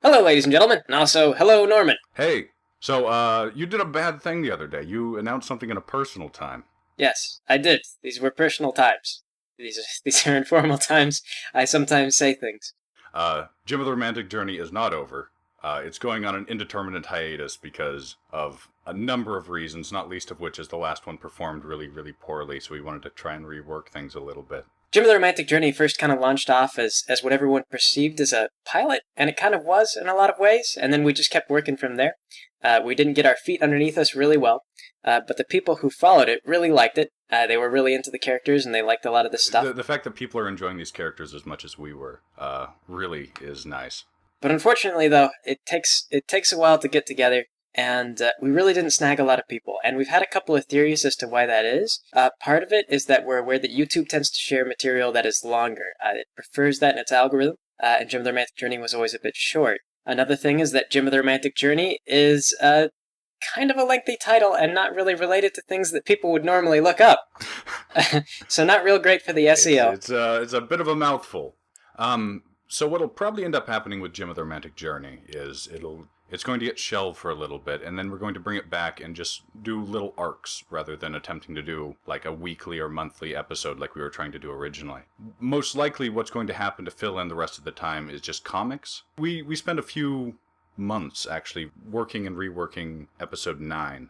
Hello, ladies and gentlemen, and also hello, Norman. Hey, you did a bad thing the other day. You announced something in a personal time. Yes, I did. These were personal times. These are informal times. I sometimes say things. Jim of the Romantic Journey is not over. It's going on an indeterminate hiatus because of a number of reasons, not least of which is the last one performed really, really poorly, so we wanted to try and rework things a little bit. Jim of the Romantic Journey first kind of launched off as what everyone perceived as a pilot, and it kind of was in a lot of ways, and then we just kept working from there. We didn't get our feet underneath us really well, but the people who followed it really liked it. They were really into the characters, and they liked a lot of the stuff. The fact that people are enjoying these characters as much as we were really is nice. But unfortunately, though, it takes a while to get together, and we really didn't snag a lot of people. And we've had a couple of theories as to why that is. Part of it is that we're aware that YouTube tends to share material that is longer. It prefers that in its algorithm, and Jim of the Romantic Journey was always a bit short. Another thing is that Jim of the Romantic Journey is kind of a lengthy title and not really related to things that people would normally look up. So not real great for the SEO. It's a bit of a mouthful. So what'll probably end up happening with Jim of the Romantic Journey is it's going to get shelved for a little bit, and then we're going to bring it back and just do little arcs rather than attempting to do like a weekly or monthly episode like we were trying to do originally. Most likely what's going to happen to fill in the rest of the time is just comics. We spent a few months actually working and reworking episode 9.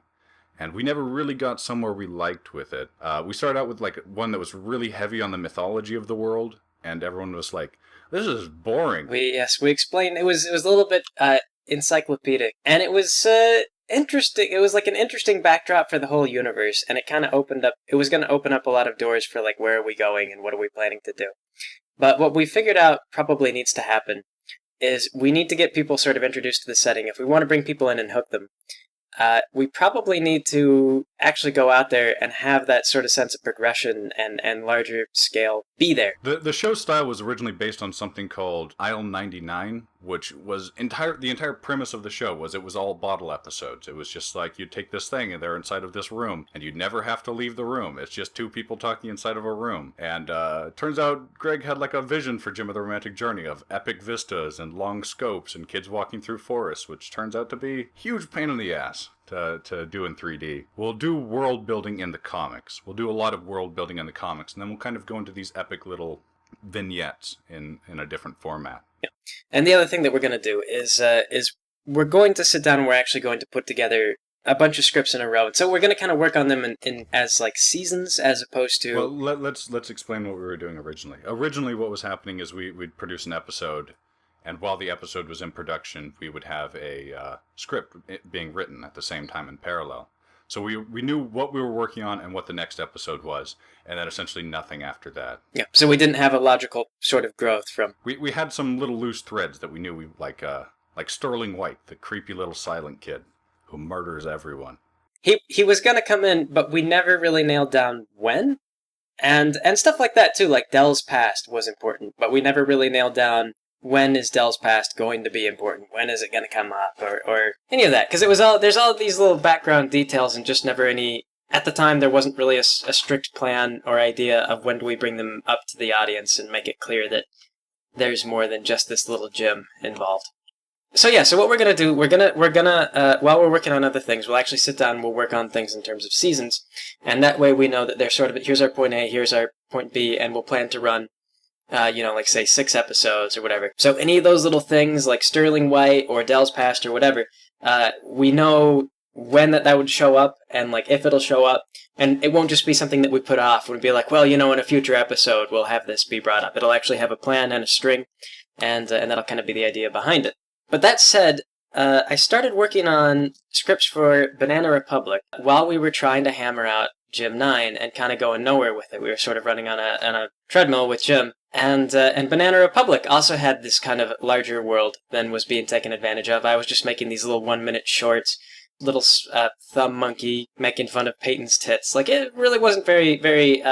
And we never really got somewhere we liked with it. We started out with like one that was really heavy on the mythology of the world, and everyone was like, "This is boring." We explained it was a little bit encyclopedic, and it was interesting. It was like an interesting backdrop for the whole universe, and it kind of opened up. It was going to open up a lot of doors for like where are we going and what are we planning to do. But what we figured out probably needs to happen is we need to get people sort of introduced to the setting. If we want to bring people in and hook them, we probably need to actually go out there and have that sort of sense of progression and larger scale be there. The show style was originally based on something called Aisle 99, which was the entire premise of the show was it was all bottle episodes. It was just like you'd take this thing and they're inside of this room, and you'd never have to leave the room. It's just two people talking inside of a room. And turns out Greg had like a vision for Jim of the Romantic Journey of epic vistas and long scopes and kids walking through forests, which turns out to be a huge pain in the ass to do in 3D. We'll do world building in the comics. We'll do a lot of world building in the comics, and then we'll kind of go into these epic little vignettes in a different format. Yeah. And the other thing that we're going to do is we're going to sit down and we're actually going to put together a bunch of scripts in a row. And so we're going to kind of work on them in as like seasons as opposed to... Well, let's explain what we were doing originally. Originally what was happening is we'd produce an episode, and while the episode was in production, we would have a script being written at the same time in parallel. So we knew what we were working on and what the next episode was, and then essentially nothing after that. Yeah, so we didn't have a logical sort of growth from... We had some little loose threads that we knew like Sterling White, the creepy little silent kid who murders everyone. He was going to come in, but we never really nailed down when. And stuff like that, too, like Dell's past was important, but we never really nailed down when is Dell's past going to be important? When is it going to come up? Or any of that. Because there's all these little background details and just never any... At the time, there wasn't really a strict plan or idea of when do we bring them up to the audience and make it clear that there's more than just this little Jim involved. So yeah, so what we're going to do, we're gonna while we're working on other things, we'll actually sit down and we'll work on things in terms of seasons. And that way we know that they're sort of, here's our point A, here's our point B, and we'll plan to run like say 6 episodes or whatever. So any of those little things like Sterling White or Dell's Past or whatever, we know when that would show up and like if it'll show up, and it won't just be something that we put off. It would be like, well, in a future episode we'll have this be brought up. It'll actually have a plan and a string, and that'll kind of be the idea behind it. But that said, I started working on scripts for Banana Republic while we were trying to hammer out Jim 9 and kind of going nowhere with it. We were sort of running on a treadmill with Jim. And Banana Republic also had this kind of larger world than was being taken advantage of. I was just making these little 1-minute shorts, little thumb monkey making fun of Peyton's tits. Like, it really wasn't very, very,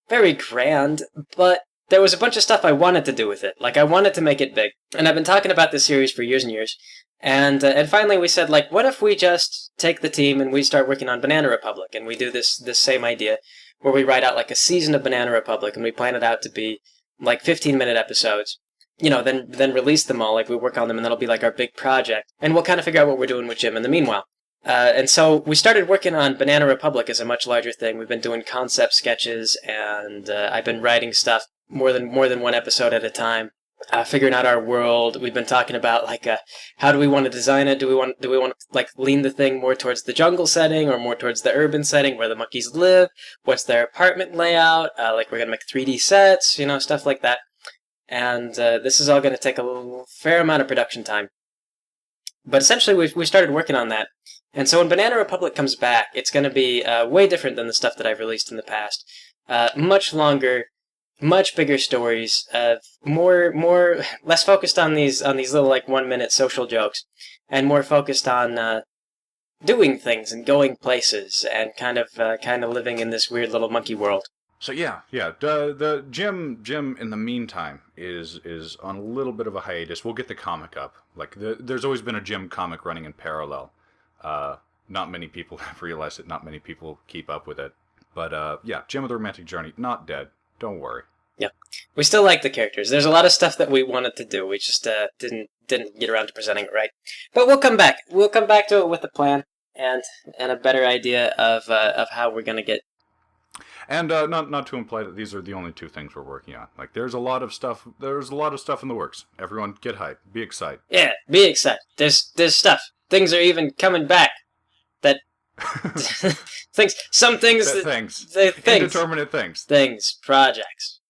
very grand, but there was a bunch of stuff I wanted to do with it. Like, I wanted to make it big. And I've been talking about this series for years and years. And finally we said, like, what if we just take the team and we start working on Banana Republic, and we do this same idea where we write out like a season of Banana Republic and we plan it out to be like 15-minute episodes. then release them all. Like we work on them, and that'll be like our big project, and we'll kind of figure out what we're doing with Jim in the meanwhile. And so we started working on Banana Republic as a much larger thing. We've been doing concept sketches, and I've been writing stuff more than one episode at a time, figuring out our world. We've been talking about like how do we want to design it? Do we want to like lean the thing more towards the jungle setting or more towards the urban setting where the monkeys live? What's their apartment layout? Like we're gonna make 3D sets, stuff like that. And this is all going to take a fair amount of production time. But essentially, we started working on that. And so when Banana Republic comes back, it's going to be way different than the stuff that I've released in the past. Much longer, much bigger stories, less focused on these little like 1-minute social jokes, and more focused on doing things and going places and kind of living in this weird little monkey world. So yeah. The Jim in the meantime is on a little bit of a hiatus. We'll get the comic up. Like there's always been a Jim comic running in parallel. Not many people have realized it. Not many people keep up with it. But yeah, Jim of the Romantic Journey, not dead. Don't worry. Yeah, we still like the characters. There's a lot of stuff that we wanted to do. We just didn't get around to presenting it right. But we'll come back. We'll come back to it with a plan and a better idea of how we're gonna get. And not to imply that these are the only two things we're working on. Like there's a lot of stuff. There's a lot of stuff in the works. Everyone, get hyped. Be excited. Yeah, be excited. There's stuff. Things are even coming back. That things. Some things. Things. Things. Indeterminate things. Things. Projects.